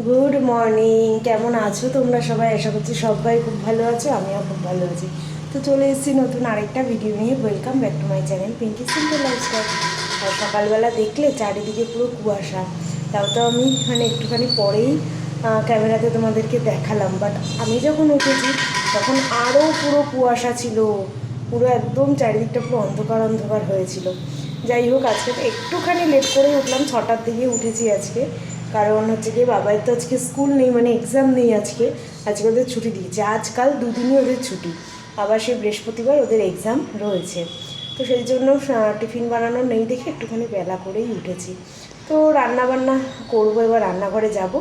Good morning, কেমন আছো তোমরা সবাই? আশা করছি সবাই খুব ভালো আছো, আমিও খুব ভালো আছি। তো চলে এসেছি নতুন আরেকটা ভিডিও নিয়ে। Welcome back to my channel Pinky simple lifestyle. আর সকালবেলা দেখলে চারিদিকে পুরো কুয়াশা। তাও তো আমি একটুখানি পরেই ক্যামেরাতে তোমাদেরকে দেখালাম, বাট আমি যখন উঠেছি তখন আরও পুরো কুয়াশা ছিল। পুরো একদম চারিদিকটা পুরো অন্ধকার অন্ধকার হয়েছিল। যাই হোক, আজকে তো একটুখানি লেট করে উঠলাম, 6টার দিকে উঠেছি আজকে। কারণ হচ্ছে কি, বাবার তো আজকে স্কুল নেই, এক্সাম নেই আজকে। আজকে ওদের ছুটি দিয়েছে, আজকাল দুদিনই ওদের ছুটি। আবার সেই বৃহস্পতিবার ওদের এক্সাম রয়েছে। তো সেই জন্য টিফিন বানানো নেই দেখে একটুখানি বেলা করেই উঠেছি। তো রান্নাবান্না করবো, এবার রান্নাঘরে যাব।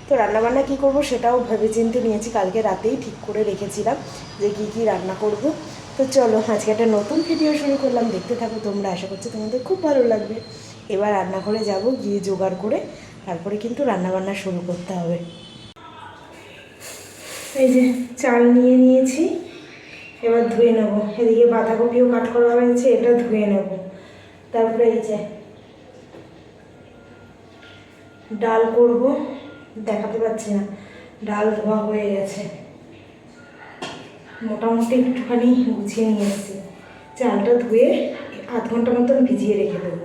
তো রান্নাবান্না কী করবো সেটাও ভেবেচিন্তে নিয়েছি, কালকে রাতেই ঠিক করে রেখেছিলাম যে কী কী রান্না করব। তো চলো আজকে একটা নতুন ভিডিও শুরু করলাম, দেখতে থাকো তোমরা, আশা করছি তোমাদের খুব ভালো লাগবে। এবার রান্নাঘরে যাব, গিয়ে জোগাড় করে তারপরে কিন্তু রান্নাবান্না শুরু করতে হবে। এই যে চাল নিয়ে নিয়েছি, এবার ধুয়ে নেব। এদিকে বাঁধাকপিও কাট করা হয়েছে, এটা ধুয়ে নেব। তারপরে এই যে ডাল করব, দেখাতে পাচ্ছি না, ডাল ধোয়া হয়ে গেছে। মোটামুটি একটুখানি গুছিয়ে নিয়ে এসেছি। চালটা ধুয়ে আধ ঘন্টা মতন ভিজিয়ে রেখে দেবো।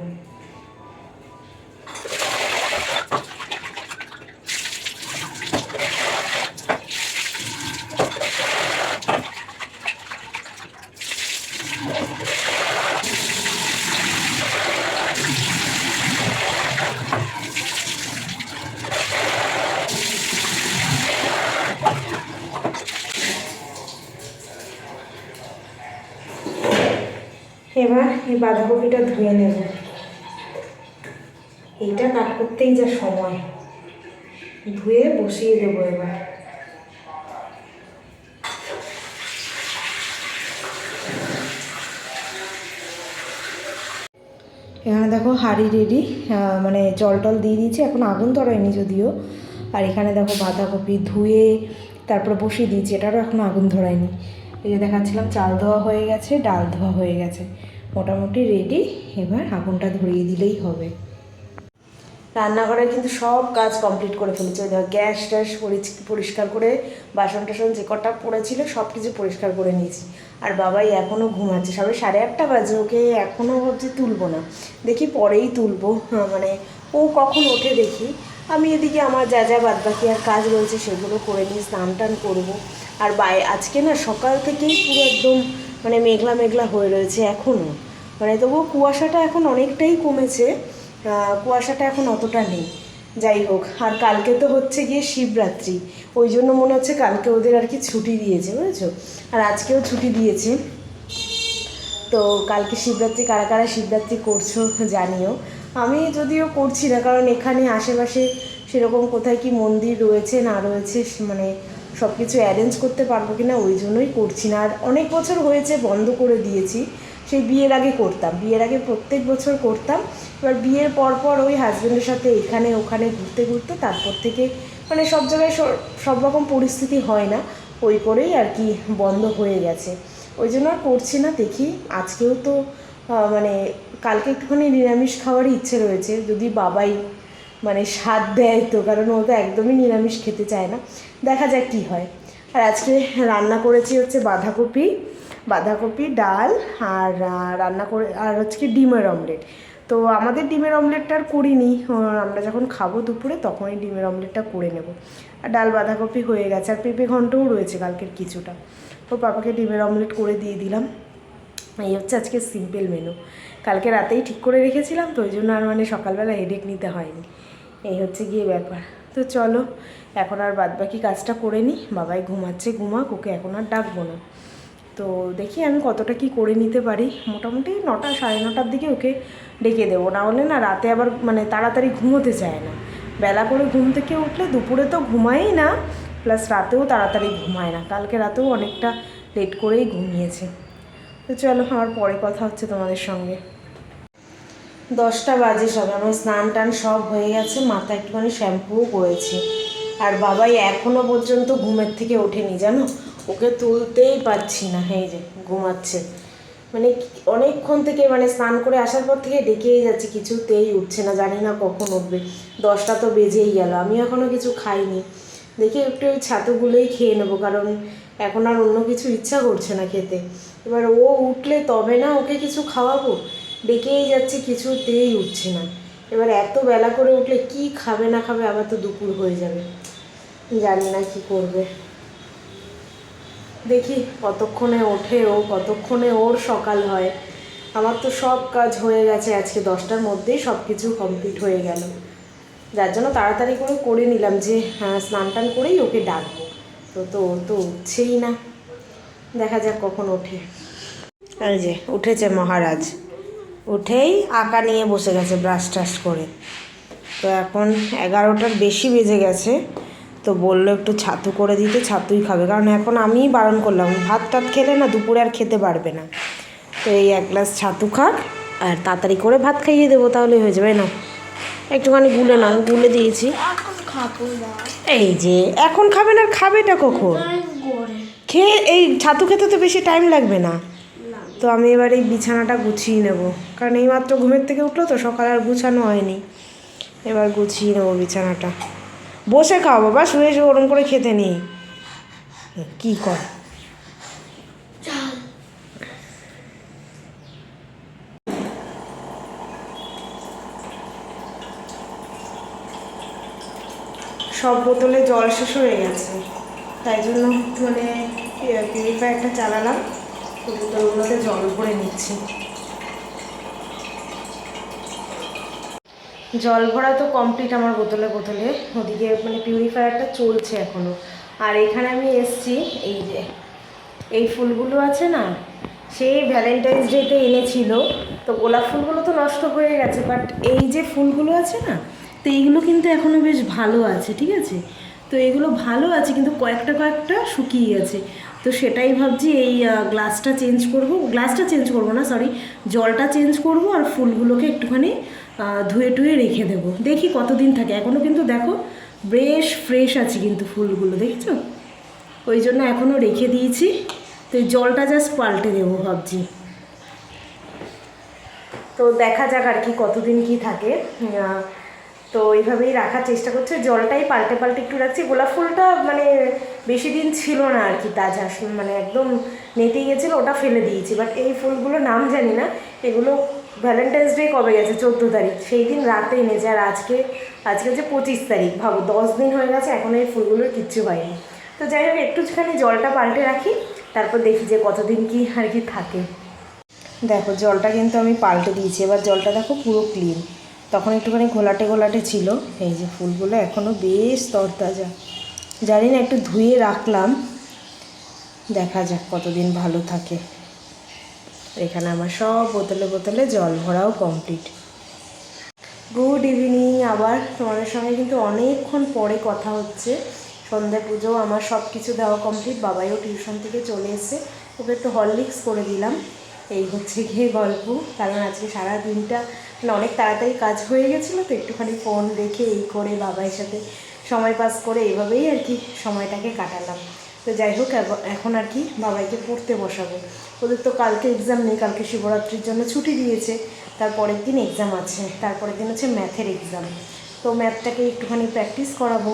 এবার এই বাঁধাকপিটা ধুয়ে নেব। এইটা কাট করতেই যা সময়, ধুয়ে বসিয়ে দেবো এবার। এখানে দেখো হাঁড়ি রেডি, জল টল দিয়ে দিয়েছি, এখন আগুন ধরায়নি যদিও। আর এখানে দেখো বাঁধাকপি ধুয়ে তারপর বসিয়ে দিয়েছি, এটারও এখনও আগুন ধরায়নি। এই যে দেখাচ্ছিলাম, চাল ধোয়া হয়ে গেছে, ডাল ধোয়া হয়ে গেছে, মোটামুটি রেডি। এবার আগুনটা ধরিয়ে দিলেই হবে। রান্নাঘরে কিন্তু সব কাজ কমপ্লিট করে ফেলেছে। গ্যাস ট্যাস পরিষ্কার করে, বাসন টাসন যে কটা পড়েছিল সব কিছু পরিষ্কার করে নিয়েছি। আর বাবাই এখনও ঘুমাচ্ছে, সবে 8:30 বাজে, ওকে এখনও ভাবছি তুলবো না, দেখি পরেই তুলবো। ও কখন ওঠে দেখি। আমি এদিকে আমার যা যা বাদবাকি আর কাজ রয়েছে সেগুলো করে নিই, স্নান টান করবো। আর আজকে না সকাল থেকেই পুরো একদম মেঘলা মেঘলা হয়ে রয়েছে এখনও। তবুও কুয়াশাটা এখন অনেকটাই কমেছে, কুয়াশাটা এখন অতটা নেই। যাই হোক, আর কালকে তো হচ্ছে গিয়ে শিবরাত্রি, ওই জন্য মনে হচ্ছে কালকে ওদের আর কি ছুটি দিয়েছে, বুঝেছো? আর আজকেও ছুটি দিয়েছে। তো কালকে শিবরাত্রি, কারা কারা শিবরাত্রি করছো জানিও। আমি যদিও করছি না, কারণ এখানে আশেপাশে সেরকম কোথায় কি মন্দির রয়েছে না রয়েছে, সব কিছু অ্যারেঞ্জ করতে পারবো কি না, ওই জন্যই করছি না। আর অনেক বছর হয়েছে বন্ধ করে দিয়েছি। সেই বিয়ের আগে করতাম, বিয়ের আগে প্রত্যেক বছর করতাম। এবার বিয়ের পর ওই হাজব্যান্ডের সাথে এখানে ওখানে ঘুরতে ঘুরতে তারপর থেকে সব জায়গায় সব রকম পরিস্থিতি হয় না, ওই করেই আর কি বন্ধ হয়ে গেছে। ওই জন্য আর করছি না। দেখি আজকেও তো কালকে একটুখানি নিরামিষ খাওয়ারই ইচ্ছে রয়েছে, যদি বাবাই স্বাদ দেয় তো, কারণ ও তো একদমই নিরামিষ খেতে চায় না। দেখা যাক কী হয়। আর আজকে রান্না করেছি হচ্ছে বাঁধাকপি ডাল, আর রান্না করে আর হচ্ছে ডিমের অমলেট। তো আমাদের ডিমের অমলেটটা আর করিনি, আমরা যখন খাবো দুপুরে তখনই ডিমের অমলেটটা করে নেব। আর ডাল বাঁধাকপি হয়ে গেছে, আর পেঁপে ঘন্টও রয়েছে কালকের কিছুটা। তো পাপাকে ডিমের অমলেট করে দিয়ে দিলাম। এই হচ্ছে আজকে সিম্পল মেনু, কালকে রাতেই ঠিক করে রেখেছিলাম, তো ওই জন্য আর সকালবেলা হেডেক নিতে হয়নি। এই হচ্ছে গিয়ে ব্যাপার। তো চলো এখন আর বাদবাকি কাজটা করে নিই। বাবাই ঘুমাচ্ছে, ঘুমাক, ওকে এখন আর ডাকবো না। তো দেখি আমি কতটা কি করে নিতে পারি। মোটামুটি 9টা 9:30টার দিকে ওকে ডেকে দেবো, না হলে না রাতে আবার তাড়াতাড়ি ঘুমোতে চায় না। বেলা করে ঘুম থেকে উঠলে দুপুরে তো ঘুমায়ই না, প্লাস রাতেও তাড়াতাড়ি ঘুমায় না। কালকে রাতেও অনেকটা লেট করেই ঘুমিয়েছে। তো চলো, আমার পরে কথা হচ্ছে তোমাদের সঙ্গে। 10টা বাজে সব, আমার স্নান টান সব হয়ে গেছে, মাথায় একটুখানি শ্যাম্পুও করেছি। আর বাবাই এখনও পর্যন্ত ঘুমের থেকে ওঠেনি, জানো, ওকে তুলতেই পারছি না, এই যে ঘুমাচ্ছে। মানে অনেকক্ষণ থেকে মানে স্নান করে আসার পর থেকে ডেকেই যাচ্ছে, কিছুতেই উঠছে না, জানি না কখন উঠবে। 10টা তো বেজেই গেল, আমি এখনও কিছু খাইনি। দেখি একটু ওই ছাতুগুলোই খেয়ে নেবো, কারণ এখন আর অন্য কিছু ইচ্ছা করছে না খেতে। এবার ও উঠলে তবে না ওকে কিছু খাওয়াবো, ডেকেই যাচ্ছে, কিছুতেই উঠছে না। এবার এত বেলা করে উঠলে কি খাবে না খাবে, আবার তো দুপুর হয়ে যাবে, জানি না কি করবে। দেখি কতক্ষণে ওঠে ও, কতক্ষণে ওর সকাল হয়। আমার তো সব কাজ হয়ে গেছে, আজকে 10টার মধ্যেই সব কিছু কমপ্লিট হয়ে গেল, যার জন্য তাড়াতাড়ি করে নিলাম যে হ্যাঁ স্নান টান করেই ওকে ডাকবো। তো ও তো উঠছেই না, দেখা যাক কখন ওঠে। এই যে উঠেছে মহারাজ, উঠেই আঁকা নিয়ে বসে গেছে ব্রাশ ট্রাশ করে। তো এখন 11টার বেশি বেজে গেছে, তো বললো একটু ছাতু করে দিতে, ছাতুই খাবে, কারণ এখন আমিই বারণ করলাম, ভাত টাত খেলে না দুপুরে আর খেতে পারবে না। তো এই 1 গ্লাস ছাতু খাক, আর তাড়াতাড়ি করে ভাত খাইয়ে দেবো, তাহলে হয়ে যাবে। না একটুখানি গুলে নাও, গুলে দিয়েছি। এই যে এখন খাবে না, খাবেটা কখন? খেয়ে এই ছাতু খেতে তো বেশি টাইম লাগবে না। তো আমি এবার এই বিছানাটা গুছিয়ে নেব, কারণ এইমাত্র ঘুমের থেকে উঠলো তো, সকালে আর গুছানো হয়নি। এবার গুছিয়ে নেবো বিছানাটা। বসে খাও বাবা, শুয়ে শুয়ে ওরম করে খেতে নেই। কী কর, সব বোতলে জল শেষ হয়ে গেছে, তাই জন্য মানে পিউরিফায়ারটা চালালাম, তো বোতলগুলোতে জল ভরে নিচ্ছি। জল ভরা তো কমপ্লিট আমার বোতলে বোতলে, ওদিকে মানে পিউরিফায়ারটা চলছে এখনও। আর এখানে আমি এসছি, এই যে এই ফুলগুলো আছে না, সেই ভ্যালেন্টাইন্স ডেতে এনেছিল, তো গোলাপ ফুলগুলো তো নষ্ট হয়ে গেছে, বাট এই যে ফুলগুলো আছে না, তো এইগুলো কিন্তু এখনও বেশ ভালো আছে, ঠিক আছে। তো এগুলো ভালো আছে, কিন্তু কয়েকটা শুকিয়ে গেছে। তো সেটাই ভাবছি, এই গ্লাসটা চেঞ্জ করব না, সরি, জলটা চেঞ্জ করব, আর ফুলগুলোকে একটুখানি ধুয়ে টুয়ে রেখে দেবো, দেখি কতদিন থাকে। এখনও কিন্তু দেখো বেশ ফ্রেশ আছে কিন্তু ফুলগুলো, দেখছো, ওই জন্য এখনও রেখে দিয়েছি। তো এই জলটা জাস্ট পাল্টে দেবো ভাবছি। তো দেখা যাক আর কি কতদিন কি থাকে। তো এইভাবেই রাখার চেষ্টা করছে, জলটাই পাল্টে পাল্টে একটু রাখছি। গোলাপ ফুলটা মানে বেশি দিন ছিল না আর কি, তাজা মানে একদম নেতে গেছিলো, ওটা ফেলে দিয়েছি। বাট এই ফুলগুলোর নাম জানি না, এগুলো ভ্যালেন্টাইন্স ডে কবে গেছে, 14 তারিখ, সেই দিন রাতে এনেছে। আর আজকে হচ্ছে 25 তারিখ, ভাবো 10 দিন হয়ে গেছে, এখন এই ফুলগুলোর কিচ্ছু হয়নি। তো যাই হোক, একটুখানি জলটা পাল্টে রাখি, তারপর দেখি যে কতদিন কি আর কি থাকে। দেখো জলটা কিন্তু আমি পাল্টে দিয়েছি, এবার জলটা দেখো পুরো ক্লিন। তখন একটুখানি ঘোলাটে ছিল। এই যে ফুলগুলো এখনও বেশ তরতাজা, জানি না, একটু ধুয়ে রাখলাম, দেখা যাক কতদিন ভালো থাকে। এখানে আমার সব বোতলে বোতলে জল ভরাও কমপ্লিট। গুড ইভিনিং, আবার তোমাদের সঙ্গে কিন্তু অনেকক্ষণ পরে কথা হচ্ছে। সন্ধ্যা পুজো আমার সব কিছু দেওয়া কমপ্লিট, বাবাইও টিউশন থেকে চলে এসে, ওকে একটু হরলিক্স করে দিলাম। এই হচ্ছে গিয়ে গল্প, কারণ আজকে সারা দিনটা মানে অনেক তাড়াতাড়ি কাজ হয়ে গেছিলো, তো একটুখানি ফোন দেখে এই করে বাবাইয়ের সাথে সময় পাস করে এইভাবেই আর কি সময়টাকে কাটালাম। তো যাই হোক, এখন আর কি বাবাইকে পড়তে বসাবো। ওদের তো কালকে এক্সাম নেই, কালকে শিবরাত্রির জন্য ছুটি দিয়েছে, তারপরের দিন এক্সাম আছে, তারপরের দিন হচ্ছে ম্যাথের এক্সাম। তো ম্যাথটাকে একটুখানি প্র্যাকটিস করাবো।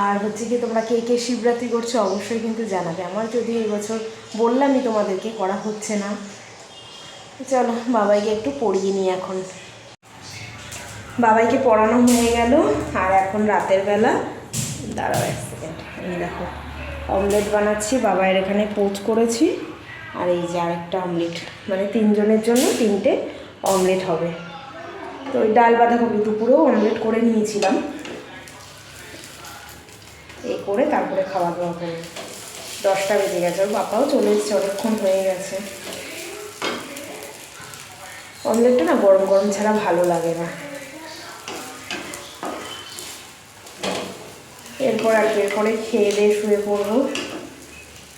আর হচ্ছে কি, তোমরা কে কে শিবরাত্রি করছো অবশ্যই কিন্তু জানাবে। আমার যদি এই বছর বললামই তোমাদেরকে, করা হচ্ছে না। চলো বাবাইকে একটু পড়িয়ে নিই এখন। বাবাইকে পড়ানো হয়ে গেল, আর এখন রাতের বেলা, দাঁড়াও 1 সেকেন্ড, এই দেখো অমলেট বানাচ্ছি। বাবাইয়ের এখানে পোচ করেছি, আর এই যে আরেকটা অমলেট, মানে 3 জনের জন্য 3টে অমলেট হবে। তো ওই ডাল বাঁধাকপি দুপুরেও অমলেট করে নিয়েছিলাম, এই করে তারপরে খাওয়া দাওয়া করবো। 10টা বেজে গেছে, ওর বাবাও চলে এসছে, অনেকক্ষণ হয়ে গেছে। অমলেটটা না গরম গরম ছাড়া ভালো লাগে না। এরপর আর কি, এরপরে খেয়ে দিয়ে শুয়ে পড়বো।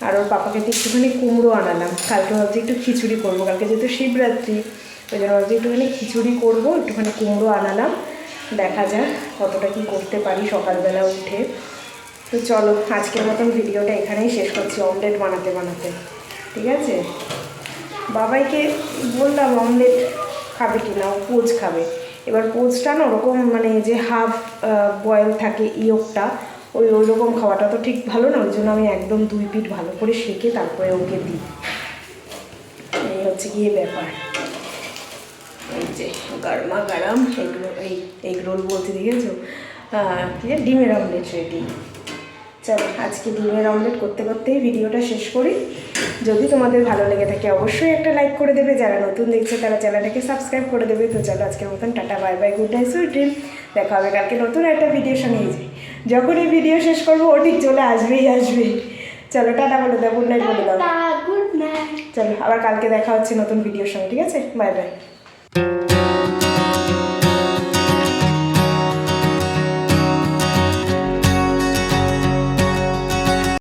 আর ওর পাপাকে একটুখানি কুমড়ো আনালাম, কালকে ভাবছি একটু খিচুড়ি করবো, কালকে যেহেতু শিবরাত্রি, ওই জন্য ভাবছি একটুখানি খিচুড়ি করবো, একটুখানি কুমড়ো আনালাম, দেখা যাক কতটা কি করতে পারি সকালবেলা উঠে। তো চলো আজকের মতন ভিডিওটা এখানেই শেষ করছি, অমলেট বানাতে বানাতে। ঠিক আছে। বাবাইকে বললাম অমলেট খাবে কিনা, ও পোচ খাবে। এবার পোচটা না ওরকম মানে যে হাফ বয়েল থাকে ইয়কটা, ওই রকম খাওয়াটা তো ঠিক ভালো না, ওই জন্য আমি একদম 2 পিঠ ভালো করে সেঁকে তারপরে ওকে দিই। এই হচ্ছে গিয়ে ব্যাপার। এই যে গরমা গরম এগ রোল বলতে দেখেছো, কি ডিমের অমলেট রেডি। চলো আজকে ডিমের অমলেট করতে করতেই ভিডিওটা শেষ করি। যদি তোমাদের ভালো লেগে থাকে অবশ্যই একটা লাইক করে দেবে, যারা নতুন দেখছে তারা চ্যানেলটাকে সাবস্ক্রাইব করে দেবে। তো চলো আজকের মতন tata, bye bye, good night, sweet dream. দেখা হবে কালকে নতুন একটা ভিডিওর সঙ্গে। যখন এই ভিডিও শেষ করবো ও ঠিক চলে আসবেই আসবে। চলো টাটা বলে দাও, গুড নাইট বলে দাও। Good night. চলো আবার কালকে দেখা হচ্ছে নতুন ভিডিওর সঙ্গে, ঠিক আছে, বাই বাই।